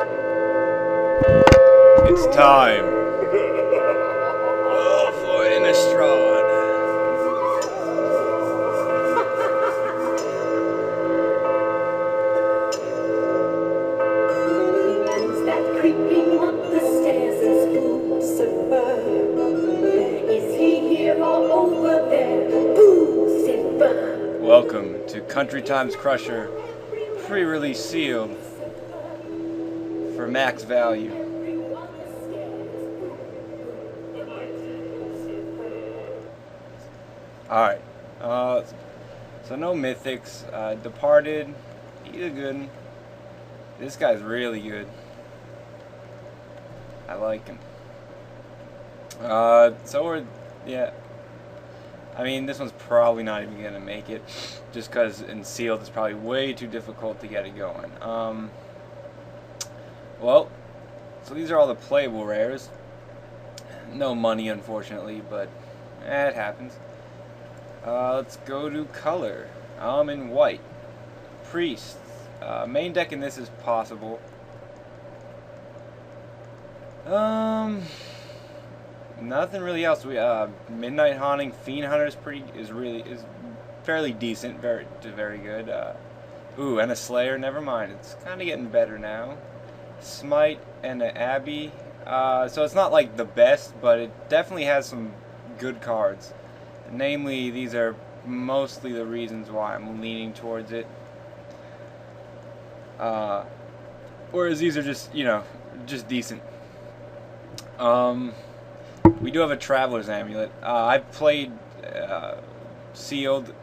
It's time. Oh, for Innistrad. Who's that creeping up the stairs? Is Lucifer? Is he here or over there? Lucifer. Welcome to Country Times Crusher pre-release sealed for max value. Alright, so no mythics. Departed, he's a good one. This guy's really good. I like him. Yeah. I mean, this one's probably not even gonna make it, just because in sealed it's probably way too difficult to get it going. Well, so these are all the playable rares. No money, unfortunately, but it happens. Let's go to color. I'm in white. Priest. Main deck in this is possible. Nothing really else. We Midnight Haunting, Fiend Hunter is fairly decent, very good. Ooh, and a Slayer. Never mind. It's kind of getting better now. Smite and an Abbey. So it's not like the best, but it definitely has some good cards. Namely, these are mostly the reasons why I'm leaning towards it. Whereas these are just, just decent. We do have a Traveler's Amulet. I've played sealed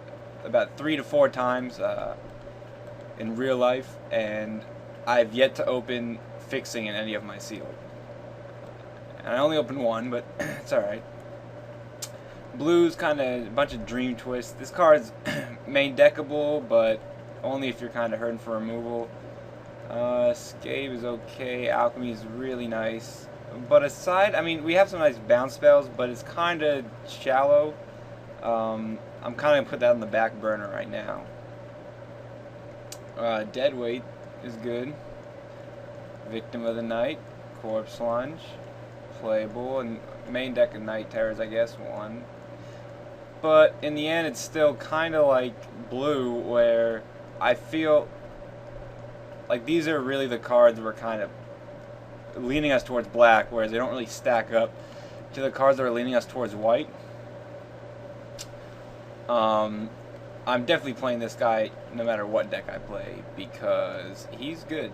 about 3 to 4 times in real life, and I've yet to open fixing in any of my sealed. And I only opened one, but it's alright. Blue's kind of a bunch of Dream Twists. This card's main deckable, but only if you're kind of hurting for removal. Scave is okay. Alchemy is really nice. But aside, I mean, we have some nice bounce spells, but it's kind of shallow. I'm kind of put that on the back burner right now. Deadweight is good. Victim of the Night, Corpse Lunge, playable, and main deck of Night Terrors, I guess, one. But in the end, it's still kind of like blue, where I feel like these are really the cards we're kind of leaning us towards black, whereas they don't really stack up to the cards that are leaning us towards white. I'm definitely playing this guy no matter what deck I play, because he's good.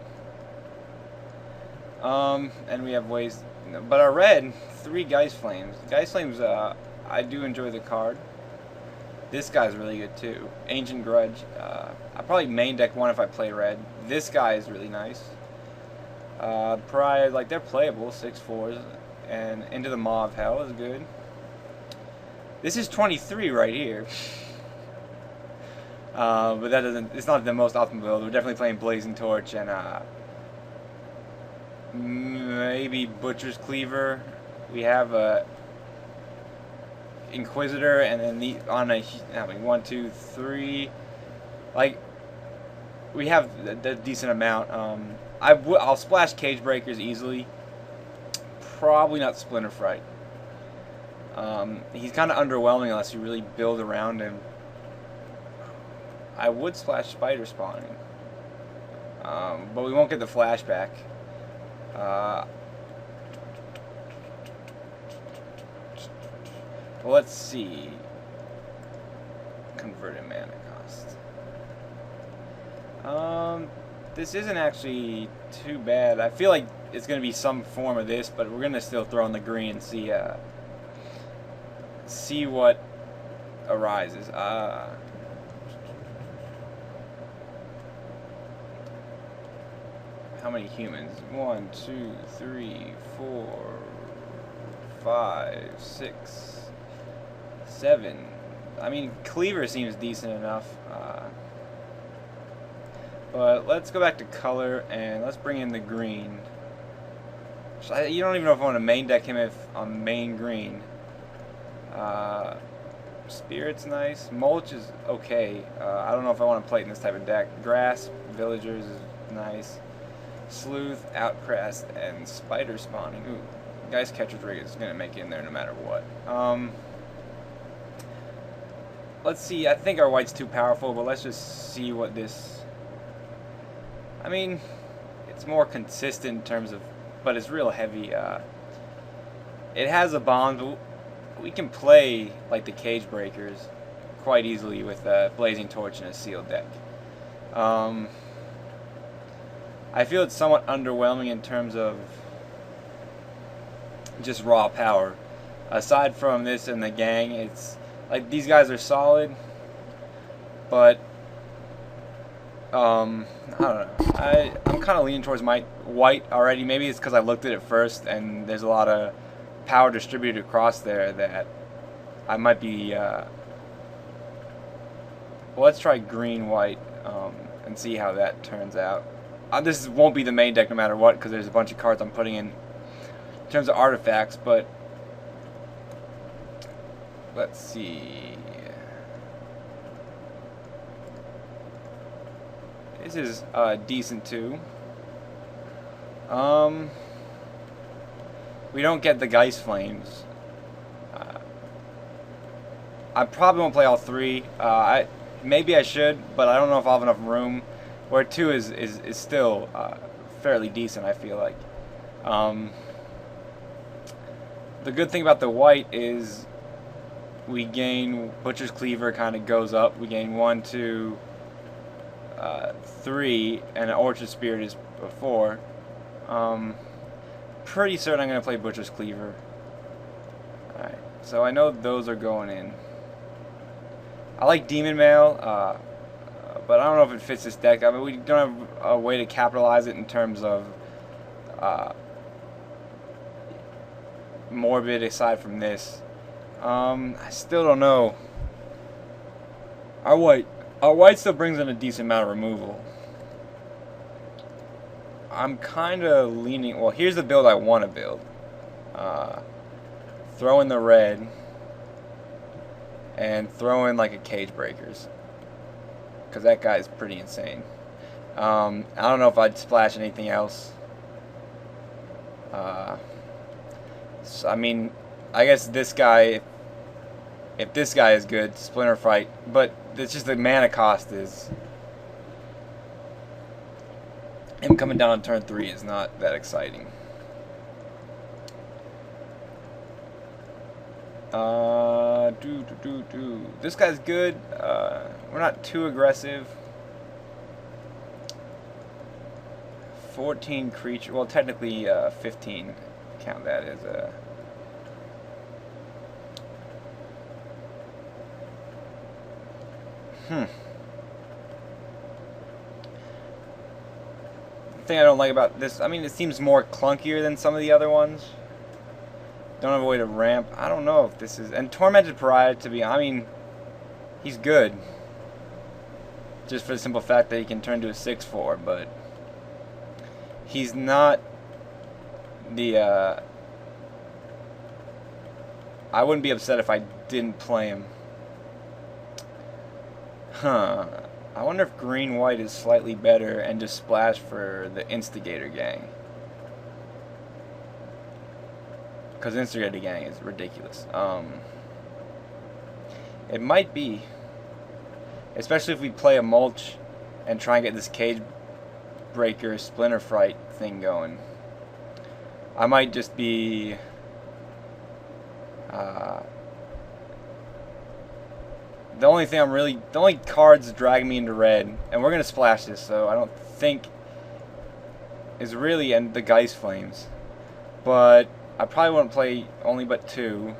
And we have ways, but our red, 3 Geist Flames. Geist Flames, I do enjoy the card. This guy's really good too. Ancient Grudge. I probably main deck one if I play red. This guy is really nice. Pride, like, they're playable, 6/4s, and Into the Maw of Hell is good. This is 23 right here. But that doesn't, it's not the most optimal build. We're definitely playing Blazing Torch and maybe Butcher's Cleaver. We have a Inquisitor, and then on a 1, 2, 3. Like, we have a decent amount. I'll splash Cage Breakers easily. Probably not Splinter Fright. He's kind of underwhelming unless you really build around him. I would splash Spider Spawning, but we won't get the flashback. Well, let's see. Converted mana cost. This isn't actually too bad. I feel like it's going to be some form of this, but we're going to still throw in the green and see what arises. How many humans? 1, 2, 3, 4, 5, 6, 7. I mean, Cleaver seems decent enough. But let's go back to color and let's bring in the green. You don't even know if I want to main deck him if I'm main green. Spirit's nice. Mulch is okay. I don't know if I want to play it in this type of deck. Grass, Villagers is nice. Sleuth, Outcast, and Spider spawning. Ooh, Geist Catcher's Rig is gonna make it in there no matter what. Let's see. I think our white's too powerful, but let's just see what this. I mean, it's more consistent in terms of, but it's real heavy. It has a bomb, but we can play like the Cage Breakers quite easily with a Blazing Torch and a sealed deck. I feel it's somewhat underwhelming in terms of just raw power. Aside from this and the gang, it's like these guys are solid, but I don't know. I'm kind of leaning towards my white already. Maybe it's because I looked at it first and there's a lot of power distributed across there that I might be. Well, let's try green white and see how that turns out. This won't be the main deck no matter what because there's a bunch of cards I'm putting in terms of artifacts, but let's see. This is decent too. We don't get the Geist Flames. I probably won't play all three. Maybe I should, but I don't know if I'll have enough room. Where 2 is still fairly decent, I feel like. The good thing about the white is we gain Butcher's Cleaver, kind of goes up. We gain 1, 2, 3, and an Orchard Spirit is 4. Pretty certain I'm going to play Butcher's Cleaver. Alright, so I know those are going in. I like Demon Mail, but I don't know if it fits this deck. I mean, we don't have a way to capitalize it in terms of Morbid aside from this. I still don't know. Our white still brings in a decent amount of removal. I'm kind of leaning. Well, here's the build I want to build. Throw in the red and throw in like a Cage Breakers, because that guy is pretty insane. I don't know if I'd splash anything else. So, I mean, I guess this guy, if this guy is good, Splinter Fight, but it's just the mana cost is. Him coming down on turn 3 is not that exciting. This guy's good. We're not too aggressive. 14 creature. Well, technically 15. Count that as a. The thing I don't like about this, I mean, it seems more clunkier than some of the other ones. Don't have a way to ramp. I don't know if this is. And Tormented Pariah, I mean, he's good. Just for the simple fact that he can turn to a 6/4, but he's not the. I wouldn't be upset if I didn't play him. Huh. I wonder if green-white is slightly better and just splash for the Instigator gang. Because Instigator gang is ridiculous. It might be. Especially if we play a mulch and try and get this Cage Breaker Splinter Fright thing going. I might just be... the only cards dragging me into red, and we're going to splash this, so I don't think is really, and the Geist Flames. But I probably wouldn't play only but 2.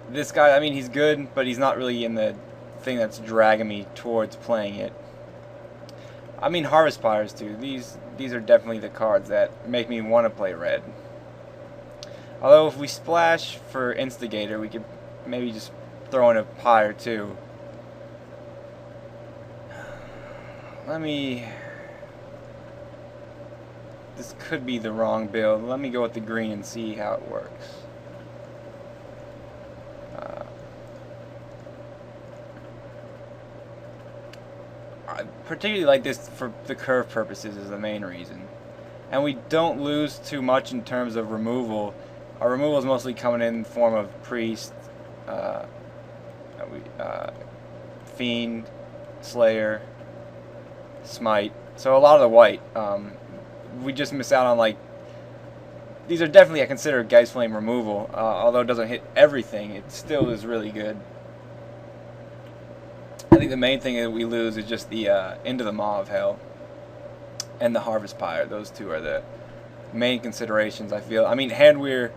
This guy, I mean, he's good, but he's not really in the thing that's dragging me towards playing it. I mean, Harvest Pyres too. These are definitely the cards that make me want to play red. Although if we splash for Instigator, we could maybe just throw in a Pyre too. This could be the wrong build. Let me go with the green and see how it works. particularly like this for the curve purposes is the main reason. And we don't lose too much in terms of removal. Our removal is mostly coming in the form of Priest, Fiend, Slayer, Smite. So a lot of the white. We just miss out on, like, these are definitely, I consider, Geist Flame removal. Although it doesn't hit everything, it still is really good. I think the main thing that we lose is just the Into the Maw of Hell and the Harvest Pyre. Those two are the main considerations, I feel. I mean, Handweir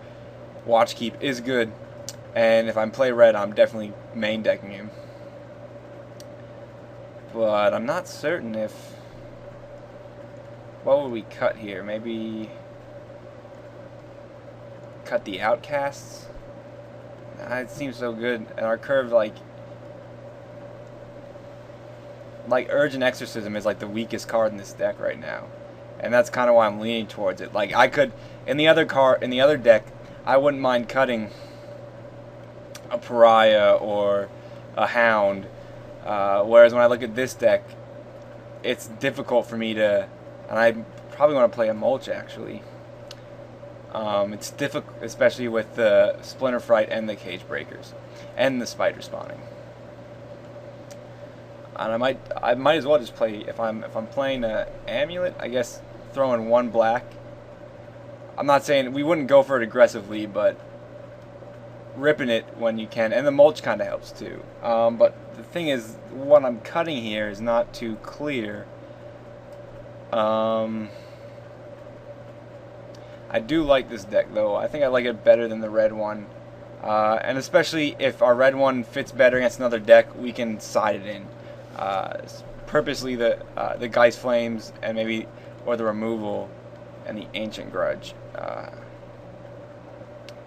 Watchkeep is good, and if I'm play red, I'm definitely main decking him. But I'm not certain if... What would we cut here? Maybe cut the Outcasts? It seems so good. And our curve, like Urgent Exorcism is like the weakest card in this deck right now. And that's kind of why I'm leaning towards it. Like, I could, in the other deck, I wouldn't mind cutting a Pariah or a Hound. Whereas when I look at this deck, it's difficult for me to, and I probably want to play a Mulch, actually. It's difficult, especially with the Splinter Fright and the Cage Breakers and the Spider spawning. And I might as well just play, if I'm playing an Amulet, I guess throw in one black. I'm not saying we wouldn't go for it aggressively, but ripping it when you can, and the Mulch kind of helps too. But the thing is, what I'm cutting here is not too clear. I do like this deck, though. I think I like it better than the red one. And especially if our red one fits better against another deck, we can side it in. Purposely the Geist Flames and maybe, or the removal and the Ancient Grudge.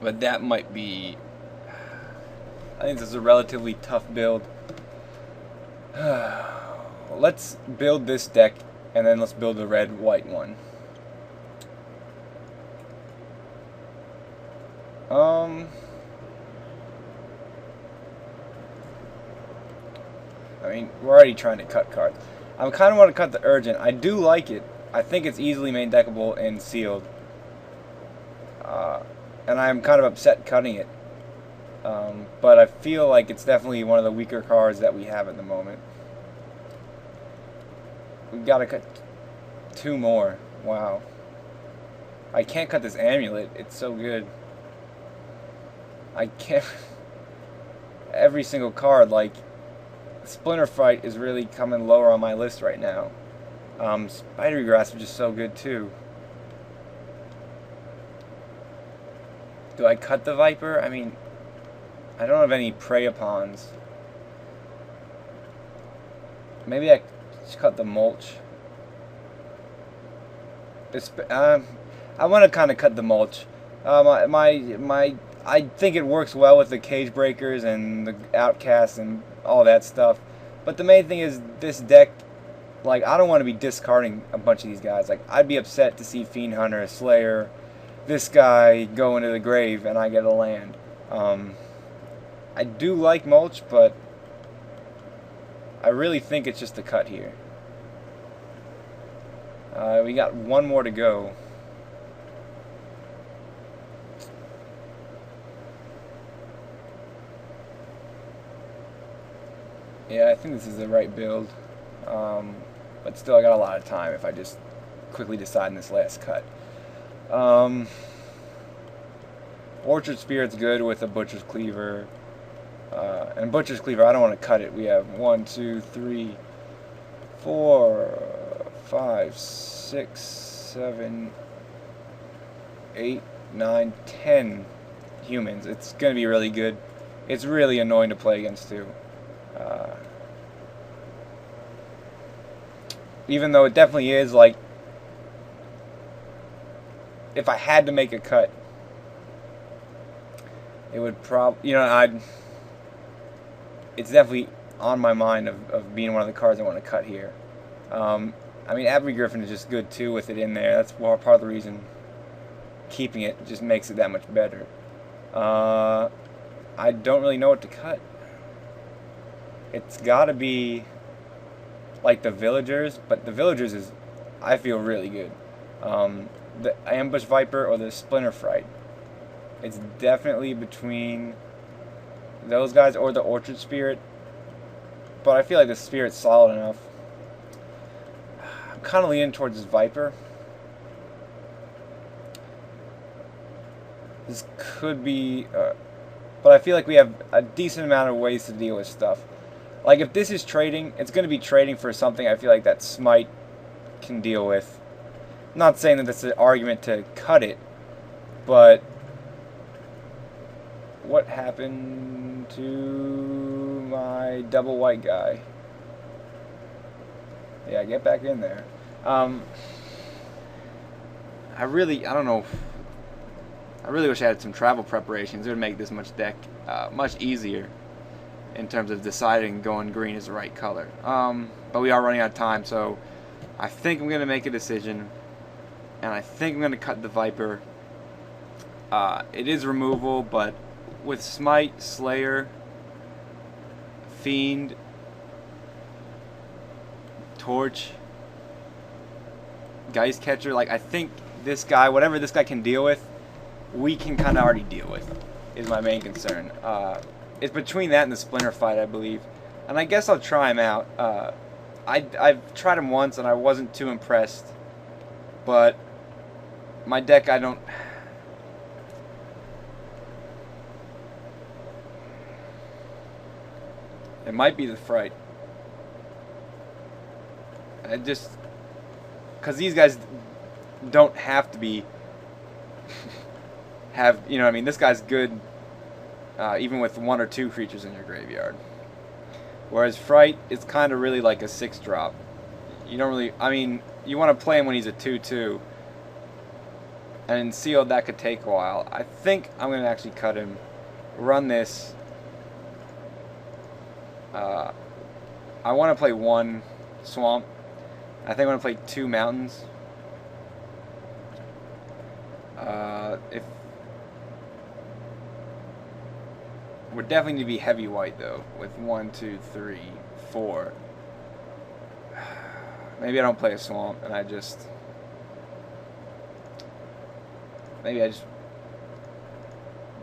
But that might be... I think this is a relatively tough build. Let's build this deck, and then let's build the red-white one. I mean, we're already trying to cut cards. I kind of want to cut the Urgent. I do like it. I think it's easily main deckable in Sealed. And I'm kind of upset cutting it. But I feel like it's definitely one of the weaker cards that we have at the moment. We've got to cut 2 more. Wow. I can't cut this Amulet. It's so good. I can't... Every single card, like... Splinter Fright is really coming lower on my list right now. Spidery Grasp is just so good too. Do I cut the Viper? I mean, I don't have any Prey Upons. Maybe I just cut the Mulch. I want to kind of cut the Mulch. I think it works well with the Cage Breakers and the Outcasts and all that stuff. But the main thing is this deck, like, I don't want to be discarding a bunch of these guys. Like, I'd be upset to see Fiend Hunter, Slayer, this guy go into the grave and I get a land. I do like Mulch, but I really think it's just a cut here. We got 1 more to go. Yeah, I think this is the right build. But still, I got a lot of time if I just quickly decide in this last cut. Orchard Spirit's good with a Butcher's Cleaver. And Butcher's Cleaver, I don't want to cut it. We have 1, 2, 3, 4, 5, 6, 7, 8, 9, 10 humans. It's going to be really good. It's really annoying to play against too. Even though it definitely is, like, if I had to make a cut, it would probably, you know, it's definitely on my mind of being one of the cards I want to cut here. I mean, Abbey Griffin is just good too with it in there. That's part of the reason keeping it just makes it that much better. I don't really know what to cut. It's got to be... like the Villagers, but the Villagers is, I feel, really good. The Ambush Viper or the Splinter Fright. It's definitely between those guys or the Orchard Spirit, but I feel like the Spirit's solid enough. I'm kind of leaning towards this Viper. This could be, but I feel like we have a decent amount of ways to deal with stuff. Like if this is trading, it's going to be trading for something I feel like that Smite can deal with. I'm not saying that that's an argument to cut it, but what happened to my double white guy? Yeah, get back in there. I don't know. I really wish I had some travel preparations. It would make this much easier in terms of deciding going green is the right color. But we are running out of time, so I think I'm going to make a decision, and I think I'm going to cut the Viper. It is removal, but with Smite, Slayer, Fiend, Torch, Geist Catcher, like I think this guy, whatever this guy can deal with, we can kind of already deal with, is my main concern. It's between that and the Splinter Fight, I believe. And I guess I'll try him out. I've tried him once and I wasn't too impressed. But my deck, I don't... It might be the Fright. I just... Because these guys don't have to be... you know what I mean? This guy's good even with 1 or 2 creatures in your graveyard. Whereas Fright is kind of really like a 6-drop. You don't really... I mean, you want to play him when he's a 2/2. And in Sealed, that could take a while. I think I'm going to actually cut him. Run this. I want to play 1 Swamp. I think I want to play 2 Mountains. If we're definitely need to be heavy white though, with 1, 2, 3, 4. Maybe I don't play a Swamp, and I just do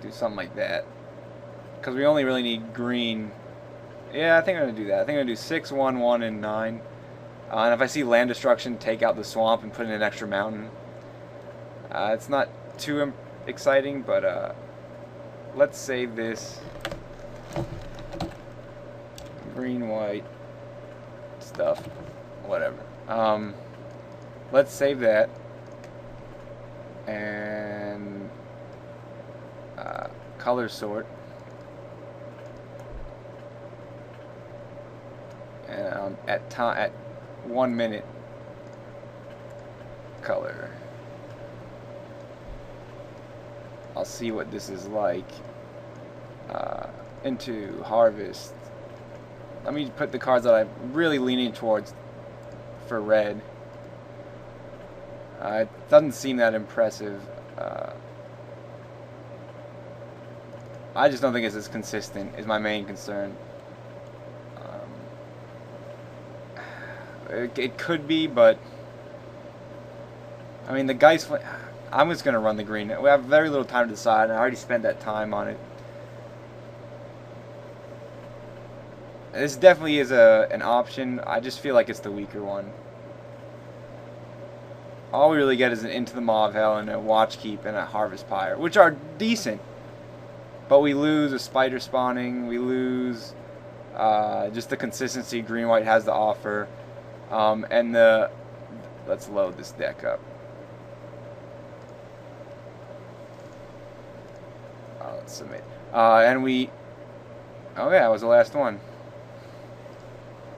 something like that, because we only really need green. Yeah, I think I'm gonna do that. I think I'm gonna do 6, 1, 1, and 9. And if I see land destruction, take out the Swamp and put in an extra mountain. It's not too exciting, but let's save this. Green, white stuff, whatever. Let's save that and color sort. And at 1 minute, color. I'll see what this is like. Into harvest. Let me put the cards that I'm really leaning towards for red. It doesn't seem that impressive. I just don't think it's as consistent, is my main concern. It could be, but I mean, the Geist... I'm just going to run the green. We have very little time to decide, and I already spent that time on it. This definitely is an option. I just feel like it's the weaker one. All we really get is an Into the Maw of Hell and a Watchkeep and a Harvest Pyre, which are decent. But we lose a Spider spawning. We lose just the consistency green-white has to offer. And the... Let's load this deck up. Let's submit. And we... Oh yeah, that was the last one.